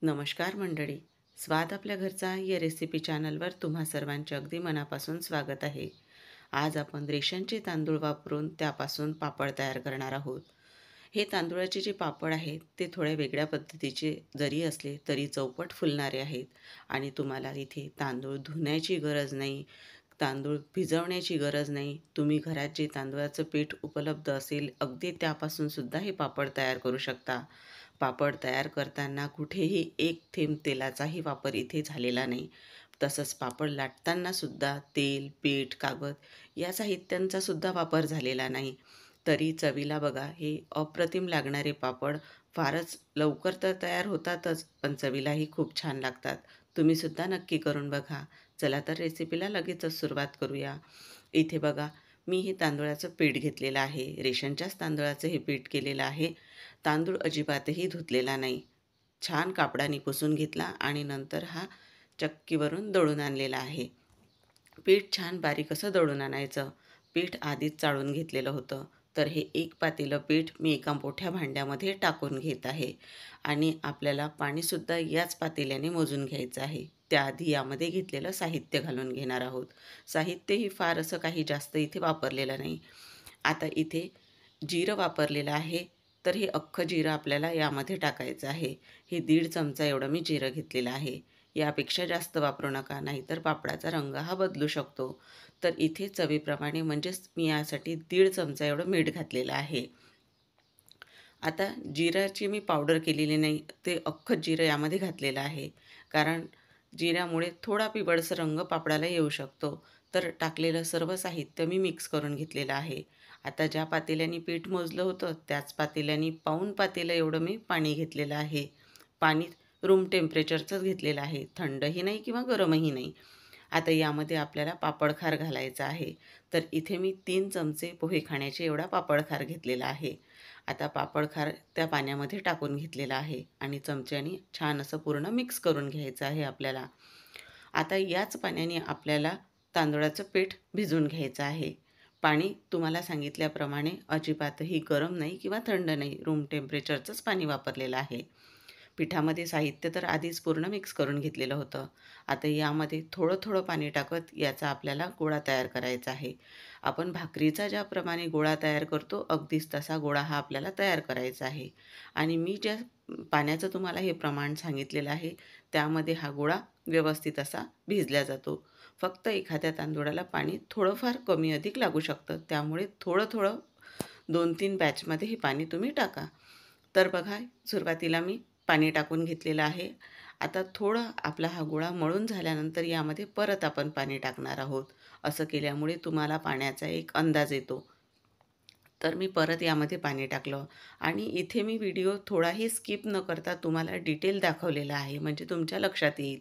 नमस्कार मंडळी. स्वाद आपल्या घरचा या रेसिपी चॅनलवर तुम्हा सर्वांचे अगदी मनापासून स्वागत आहे. आज आपण रेशनचे तांदूळ वापरून त्यापासून पापड तयार करणार आहोत. हे तांदूळाचे जे पापड आहेत ते थोड्या वेगळ्या पद्धतीचे जरी असले तरी चौपट फुलणारे आहेत आणि तुम्हाला इथे तांदूळ धुण्याची गरज नाही, तांदूळ भिजवण्याची गरज नाही. तुम्ही घरात जे तांदूळाचं पीठ उपलब्ध असेल अगदी त्यापासून सुद्धा हे पापड तयार करू शकता. पापड तयार करताना कुठेही एक थेंब तेलाचाही वापर इथे झालेला नाही. तसंच पापड लाटताना सुद्धा तेल, पीठ, कागद या साहित्यांचा सुद्धा वापर झालेला नाही. तरी चवीला बघा हे अप्रतिम लागणारे पापड फारच लवकर तर तयार होतातच, पण चवीलाही खूप छान लागतात. तुम्ही सुद्धा नक्की करून बघा. चला तर रेसिपीला लगेचच सुरुवात करूया. इथे बघा मी हे तांदूळाचं पीठ घेतलेलं आहे. रेशनच्याच तांदूळाचं हे पीठ केलेलं आहे. तांदूळ अजिबातही धुतलेला नाही. छान कापडाने पुसून घेतला आणि नंतर हा चक्कीवरून दळून आणलेला आहे. पीठ छान बारीक असं दळून आणायचं. पीठ आधीच चाळून घेतलेलं होतं. तर हे एक पातेलं पीठ मी एका मोठ्या भांड्यामध्ये टाकून घेत आहे आणि आपल्याला पाणीसुद्धा याच पातेल्याने मोजून घ्यायचं आहे. त्याआधी यामध्ये घेतलेलं साहित्य घालून घेणार आहोत. साहित्यही फार असं काही जास्त इथे वापरलेलं नाही. आता इथे जिरं वापरलेलं आहे. तर हे अख्खं जिरं आपल्याला यामध्ये टाकायचं आहे. हे 1.5 चमचा एवढं मी जिरं घेतलेलं आहे. यापेक्षा जास्त वापरू नका, नाहीतर पापडाचा रंग हा बदलू शकतो. तर इथे चवीप्रमाणे म्हणजेच मी यासाठी 1.5 चमचा एवढं मीठ घातलेलं आहे. आता जिऱ्याची मी पावडर केलेली नाही, ते अख्खं जिरं यामध्ये घातलेलं आहे. कारण जिऱ्यामुळे थोडा पिवळसर रंग पापडाला येऊ शकतो. तर टाकलेलं सर्व साहित्य मी मिक्स करून घेतलेलं आहे. आता ज्या पातेल्याने पीठ मोजलं होतं त्याच पातेल्याने पाऊण पातेलं एवढं मी पाणी घेतलेलं आहे. पाणी रूम टेम्परेचरचंच घेतलेलं आहे, थंडही नाही किंवा गरमही नाही. आता यामध्ये आपल्याला पापडखार घालायचा आहे. तर इथे मी 3 चमचे पोहे खाण्याचे एवढा पापडखार घेतलेला आहे. आता पापडखार त्या पाण्यामध्ये टाकून घेतलेला आहे आणि चमच्याने छान असं पूर्ण मिक्स करून घ्यायचं आहे आपल्याला. आता याच पाण्याने आपल्याला तांदूळाचं पीठ भिजवून घ्यायचं आहे. पाणी तुम्हाला सांगितल्याप्रमाणे अजिबातही गरम नाही किंवा थंड नाही, रूम टेम्परेचरचंच पाणी वापरलेलं आहे. पिठामध्ये साहित्य तर आधीच पूर्ण मिक्स करून घेतलेलं होतं. आता यामध्ये थोडं थोडं पाणी टाकत याचा आपल्याला गोळा तयार करायचा आहे. आपण भाकरीचा ज्याप्रमाणे गोळा तयार करतो अगदीच तसा गोळा हा आपल्याला तयार करायचा आहे. आणि मी ज्या पाण्याचं तुम्हाला हे प्रमाण सांगितलेलं आहे त्यामध्ये हा गोळा व्यवस्थित असा भिजला जातो. फक्त एखाद्या तांदूळाला पाणी थोडंफार कमी अधिक लागू शकतं. त्यामुळे थोडं थोडं 2-3 बॅचमध्ये हे पाणी तुम्ही टाका. तर बघा सुरुवातीला मी पाणी टाकून घेतलेलं आहे. आता थोडं आपला हा गोळा मळून झाल्यानंतर यामध्ये परत आपण पाणी टाकणार आहोत. असं केल्यामुळे तुम्हाला पाण्याचा एक अंदाज येतो. तर मी परत यामध्ये पाणी टाकलं आणि इथे मी व्हिडिओ थोडाही स्किप न करता तुम्हाला डिटेल दाखवलेला आहे, म्हणजे तुमच्या लक्षात येईल.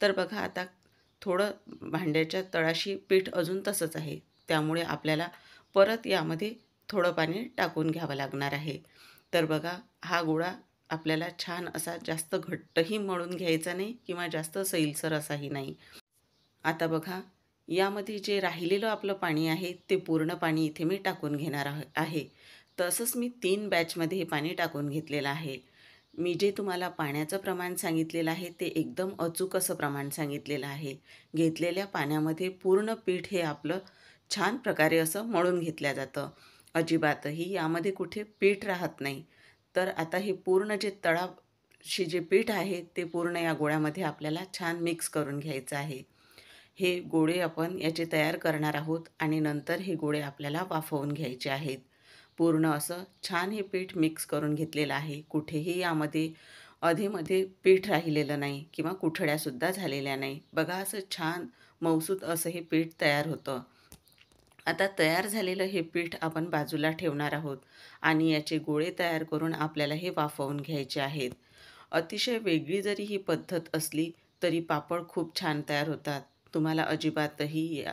तर बघा आता थोडं भांड्याच्या तळाशी पीठ अजून तसंच आहे. त्यामुळे आपल्याला परत यामध्ये थोडं पाणी टाकून घ्यावं लागणार आहे. तर बघा हा गोळा आपल्याला छान असा जास्त घट्टही मळून घ्यायचा नाही किंवा जास्त सैलसर असाही नाही. आता बघा यामध्ये जे राहिलेलं आपलं पाणी आहे ते पूर्ण पाणी इथे मी टाकून घेणार आहे. तसंच मी 3 बॅचमध्ये हे पाणी टाकून घेतलेलं आहे. मी जे तुम्हाला पाण्याचं प्रमाण सांगितलेलं आहे ते एकदम अचूक असं प्रमाण सांगितलेलं आहे. घेतलेल्या पाण्यामध्ये पूर्ण पीठ हे आपलं छान प्रकारे असं मळून घेतलं जातं. अजिबातही यामध्ये कुठे पीठ राहत नाही. तर आता हे पूर्ण जे तळाशी जे पीठ आहे ते पूर्ण या गोळ्यामध्ये आपल्याला छान मिक्स करून घ्यायचं आहे. हे गोळे आपण याचे तयार करणार आहोत आणि नंतर हे गोळे आपल्याला वाफवून घ्यायचे आहेत. पूर्ण असं छान हे पीठ मिक्स करून घेतलेलं आहे. कुठेही यामध्ये अधेमध्ये पीठ राहिलेलं नाही किंवा कुठळ्यासुद्धा झालेल्या नाही. बघा असं छान मऊसूत असं हे पीठ तयार होतं. आता तयार झालेलं हे पीठ आपण बाजूला ठेवणार आहोत आणि याचे गोळे तयार करून आपल्याला हे वाफवून घ्यायचे आहेत. अतिशय वेगळी जरी ही पद्धत असली तरी पापड खूप छान तयार होतात. तुम्हाला अजिबातही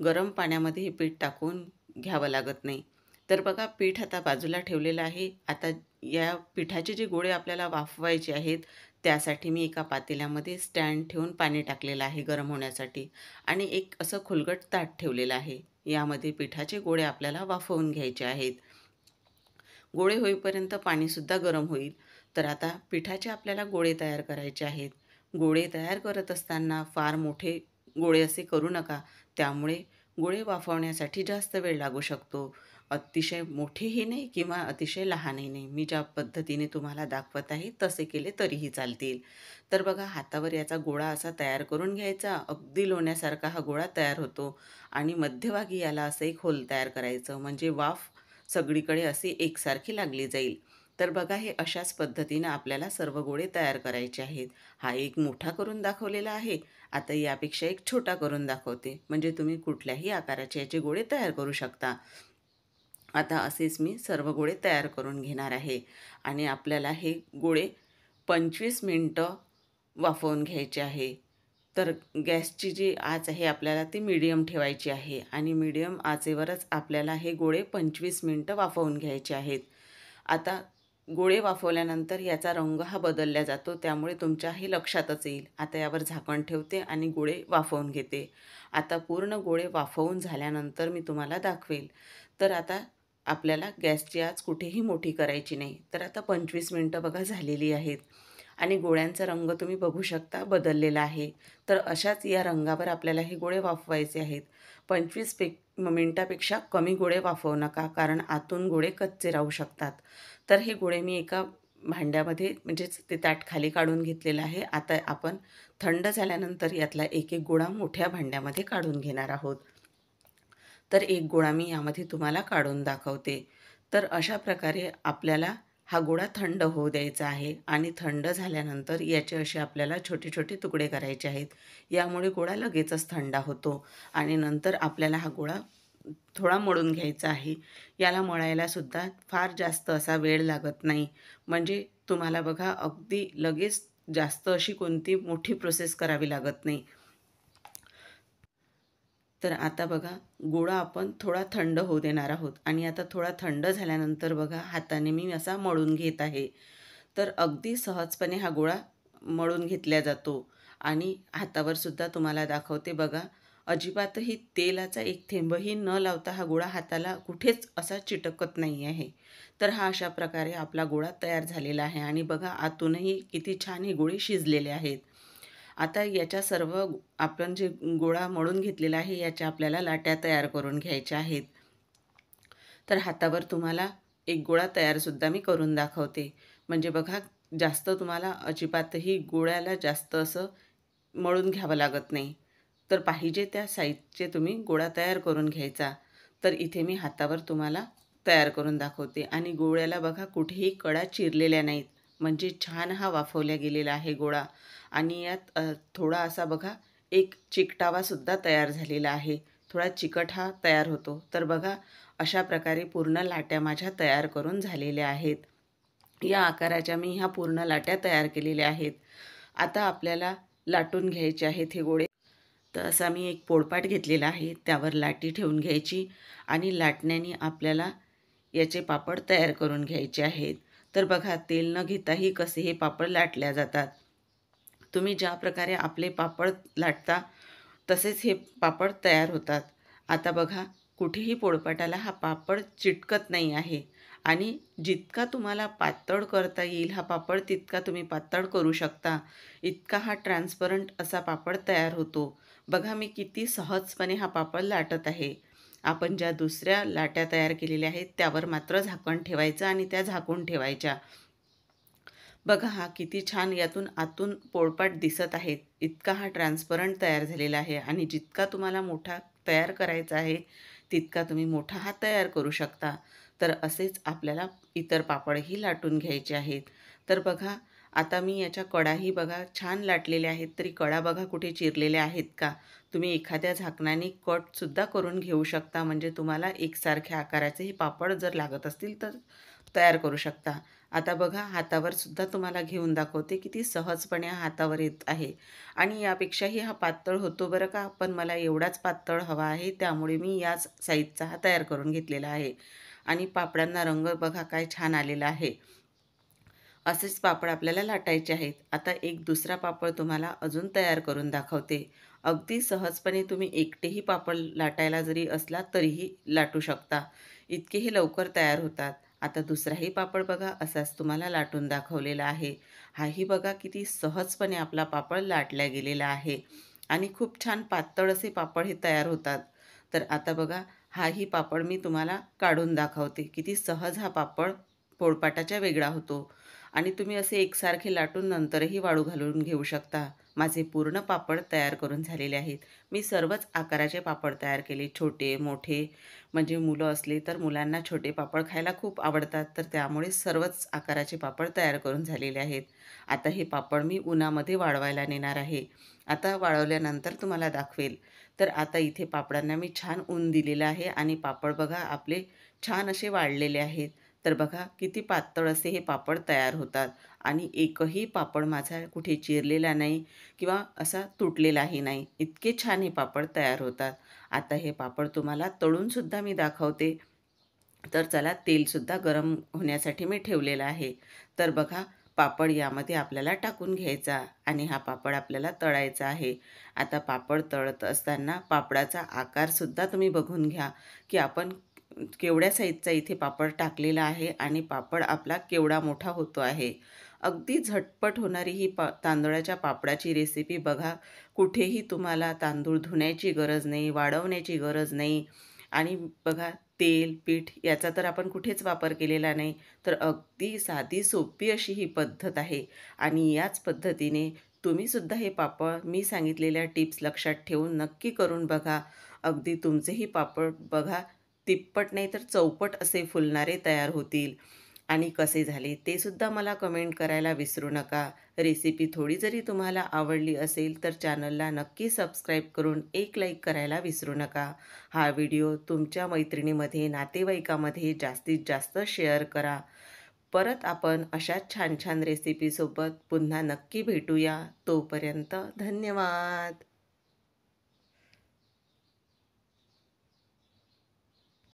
गरम पाण्यामध्ये हे पीठ टाकून घ्यावं लागत नाही. तर बघा पीठ आता बाजूला ठेवलेलं आहे. आता या पिठाचे जे गोळे आपल्याला वाफवायचे आहेत त्यासाठी मी एका पातेल्यामध्ये स्टँड ठेवून पाणी टाकलेलं आहे गरम होण्यासाठी आणि एक असं खुलगट ताट ठेवलेलं आहे. यामध्ये पिठाचे गोळे आपल्याला वाफवून घ्यायचे आहेत. गोळे होईपर्यंत पाणीसुद्धा गरम होईल. तर आता पिठाचे आपल्याला गोळे तयार करायचे आहेत. गोळे तयार करत असताना फार मोठे गोळे असे करू नका. त्यामुळे गोळे वाफवण्यासाठी जास्त वेळ लागू शकतो. अतिशय मोठेही नाही किंवा अतिशय लहानही नाही. मी ज्या पद्धतीने तुम्हाला दाखवत आहे तसे केले तरीही चालतील. तर बघा हातावर याचा गोळा असा तयार करून घ्यायचा. अगदी लोण्यासारखा हा गोळा तयार होतो आणि मध्यभागी याला असं एक होल तयार करायचं म्हणजे वाफ सगळीकडे अशी एकसारखी लागली जाईल. तर बघा हे अशाच पद्धतीनं आपल्याला सर्व गोळे तयार करायचे आहेत. हा एक मोठा करून दाखवलेला आहे. आता यापेक्षा एक छोटा करून दाखवते. म्हणजे तुम्ही कुठल्याही आकाराचे याचे गोळे तयार करू शकता. आता असेच मी सर्व गोळे तयार करून घेणार आहे आणि आपल्याला हे गोळे 25 मिनटं वाफवून घ्यायचे आहे. तर गॅसची जी आच आहे आपल्याला ती मीडियम ठेवायची आहे आणि मीडियम आचेवरच आपल्याला हे गोळे 25 मिनटं वाफवून घ्यायचे आहेत. आता गोळे वाफवल्यानंतर याचा रंग हा बदलला जातो, त्यामुळे तुमच्या हे लक्षातच येईल. आता यावर झाकण ठेवते आणि गोळे वाफवून घेते. आता पूर्ण गोळे वाफवून झाल्यानंतर मी तुम्हाला दाखवेल. तर आता आपल्याला गॅसची आच कुठेही मोठी करायची नाही. तर आता 25 मिनटं बघा झालेली आहेत आणि गोळ्यांचा रंग तुम्ही बघू शकता बदललेला आहे. तर अशाच या रंगावर आपल्याला हे गोळे वाफवायचे आहेत. 25 मिनिटापेक्षा कमी गोळे वाफवू नका, कारण आतून गोळे कच्चे राहू शकतात. तर हे गोळे मी एका भांड्यामध्ये म्हणजेच ते ताट खाली काढून घेतलेलं आहे. आता आपण थंड झाल्यानंतर यातला एक एक गोळा मोठ्या भांड्यामध्ये काढून घेणार आहोत. तर एक गोळा मी यामध्ये तुम्हाला काढून दाखवते. तर अशा प्रकारे आपल्याला हा गोळा थंड होऊ द्यायचा आहे आणि थंड झाल्यानंतर याचे असे आपल्याला छोटे छोटे तुकडे करायचे आहेत. यामुळे गोळा लगेचच थंड होतो आणि नंतर आपल्याला हा गोळा थोडा मळून घ्यायचा आहे. याला मळायलासुद्धा फार जास्त असा वेळ लागत नाही. म्हणजे तुम्हाला बघा अगदी लगेच जास्त अशी कोणती मोठी प्रोसेस करावी लागत नाही. तर आता बघा गोळा आपण थोडा थंड होऊ देणार आहोत आणि आता थोडा थंड झाल्यानंतर बघा हाताने मी असा मळून घेत आहे. तर अगदी सहजपणे हा गोळा मळून घेतला जातो आणि हातावर सुद्धा तुम्हाला दाखवते बघा. अजिबातही तेलाचा एक थेंबही न लावता हा गोळा हाताला कुठेच असा चिटकत नाही आहे. तर हा अशा प्रकारे आपला गोळा तयार झालेला आहे आणि बघा आतूनही किती छान हे गोळे शिजलेले आहेत. आता याच्या सर्व आपण जे गोळा मळून घेतलेला आहे याच्या आपल्याला लाट्या तयार करून घ्यायच्या आहेत. तर हातावर तुम्हाला एक गोळा तयारसुद्धा मी करून दाखवते. म्हणजे बघा जास्त तुम्हाला अजिबातही गोळ्याला जास्त असं मळून घ्यावं लागत नाही. तर पाहिजे त्या साईजचे तुम्ही गोळा तयार करून घ्यायचा. तर इथे मी हातावर तुम्हाला तयार करून दाखवते आणि गोळ्याला बघा कुठेही कडा चिरलेल्या नाहीत. म्हणजे छान हा वाफवला गेलेला आहे गोळा आणि यात थोडा असा बघा एक चिकटावासुद्धा तयार झालेला आहे. थोडा चिकट हा तयार होतो. तर बघा अशा प्रकारे पूर्ण लाट्या माझ्या तयार करून झालेल्या आहेत. या आकाराच्या मी ह्या पूर्ण लाट्या तयार केलेल्या आहेत. आता आपल्याला लाटून घ्यायचे आहेत हे गोळे. तर असा मी एक पोळपाट घेतलेला आहे. त्यावर लाटी ठेवून घ्यायची आणि लाटण्याने आपल्याला याचे पापड तयार करून घ्यायचे आहेत. तर बघा तेल न घेताही कसे हे पापड लाटल्या जातात. तुम्ही ज्या प्रकारे आपले पापड लाटता तसेच हे पापड तयार होतात. आता बघा कुठेही पोळपाटाला हा पापड चिटकत नाही आहे आणि जितका तुम्हाला पातळ करता येईल हा पापड तितका तुम्ही पातळ करू शकता. इतका हा ट्रान्सपरंट असा पापड तयार होतो. बघा मी किती सहजपणे हा पापड लाटत आहे. आपण ज्या दुसऱ्या लाट्या तयार केलेल्या आहेत त्यावर मात्र झाकण ठेवायचं आणि त्या झाकून ठेवायच्या. बघा हा किती छान यातून आतून पोळपाट दिसत आहेत. इतका हा ट्रान्सपरंट तयार झालेला आहे आणि जितका तुम्हाला मोठा तयार करायचा आहे तितका तुम्ही मोठा हा तयार करू शकता. तर असेच आपल्याला इतर पापडही लाटून घ्यायचे आहेत. तर बघा आता मी याच्या कडाही बघा छान लाटलेल्या आहेत, तरी कडा बघा कुठे चिरलेल्या आहेत का? तुम्ही एखाद्या झाकणाने कटसुद्धा करून घेऊ शकता. म्हणजे तुम्हाला एकसारख्या आकाराचे हे पापड जर लागत असतील तर तयार करू शकता. आता बघा हातावर सुद्धा तुम्हाला घेऊन दाखवते किती सहजपणे हा हातावर येत आहे आणि यापेक्षाही हा पातळ होतो बरं का. पण मला एवढाच पातळ हवा आहे त्यामुळे मी याच साईजचा हा तयार करून घेतलेला आहे आणि पापडांना रंग बघा काय छान आलेला आहे. असेच पापड आपल्याला लाटायचे आहेत. आता एक दुसरा पापड तुम्हाला अजून तयार करून दाखवते. अगदी सहजपणे तुम्ही एकटेही पापड लाटायला जरी असला तरीही लाटू शकता. इतके हे लवकर तयार होतात. आता दुसराही पापड बघा असाच तुम्हाला लाटून दाखवलेला आहे. हाही बघा किती सहजपणे आपला पापड लाटला गेलेला आहे आणि खूप छान पातळ असे पापड हे तयार होतात. तर आता बघा हाही पापड मी तुम्हाला काढून दाखवते. किती सहज हा पापड पोळपाटाच्या वेगळा होतो आणि तुम्ही असे एकसारखे लाटून नंतरही वाळू घालून घेऊ शकता. माझे पूर्ण पापड तयार करून झालेले आहेत. मी सर्वच आकाराचे पापड तयार केले. छोटे, मोठे म्हणजे मुलं असले तर मुलांना छोटे पापड खायला खूप आवडतात. तर त्यामुळे सर्वच आकाराचे पापड तयार करून झालेले आहेत. आता हे पापड मी उन्हामध्ये वाळवायला नेणार आहे. आता वाळवल्यानंतर तुम्हाला दाखवेल. तर आता इथे पापडांना मी छान ऊन दिलेलं आहे आणि पापड बघा आपले छान असे वाळलेले आहेत. तर बघा किती पातळ असे हे पापड तयार होतात आणि एकही पापड माझा कुठे चिरलेला नाही किंवा असा तुटलेलाही नाही. इतके छान हे पापड तयार होतात. आता हे पापड तुम्हाला तळूनसुद्धा मी दाखवते. तर चला तेलसुद्धा गरम होण्यासाठी मी ठेवलेलं आहे. तर बघा पापड यामध्ये आपल्याला टाकून घ्यायचा आणि हा पापड आपल्याला तळायचा आहे. आता पापड तळत असताना पापडाचा आकारसुद्धा तुम्ही बघून घ्या, की आपण केवढ्या साईजचा इथे पापड टाकलेला आहे आणि पापड आपला केवढा मोठा होतो आहे. अगदी झटपट होणारी ही तांदळाच्या पापडाची रेसिपी बघा. कुठेही तुम्हाला तांदूळ धुण्याची गरज नाही, वाळवण्याची गरज नाही आणि बघा तेल, पीठ याचा तर आपण कुठेच वापर केलेला नाही. तर अगदी साधी सोपी अशी ही पद्धत आहे आणि याच पद्धतीने तुम्हीसुद्धा हे पापड मी सांगितलेल्या टिप्स लक्षात ठेवून नक्की करून बघा. अगदी तुमचेही पापड बघा तिप्पट नाही तर चौपट असे फुलणारे तयार होतील. आणि कसे झाले ते सुद्धा मला कमेंट करायला विसरू नका. रेसिपी थोडी जरी तुम्हाला आवडली असेल तर चॅनलला नक्की सबस्क्राईब करून एक लाईक करायला विसरू नका. हा व्हिडिओ तुमच्या मैत्रिणीमध्ये, नातेवाईकामध्ये जास्तीत जास्त शेअर करा. परत आपण अशाच छान छान रेसिपीसोबत पुन्हा नक्की भेटूया. तोपर्यंत धन्यवाद.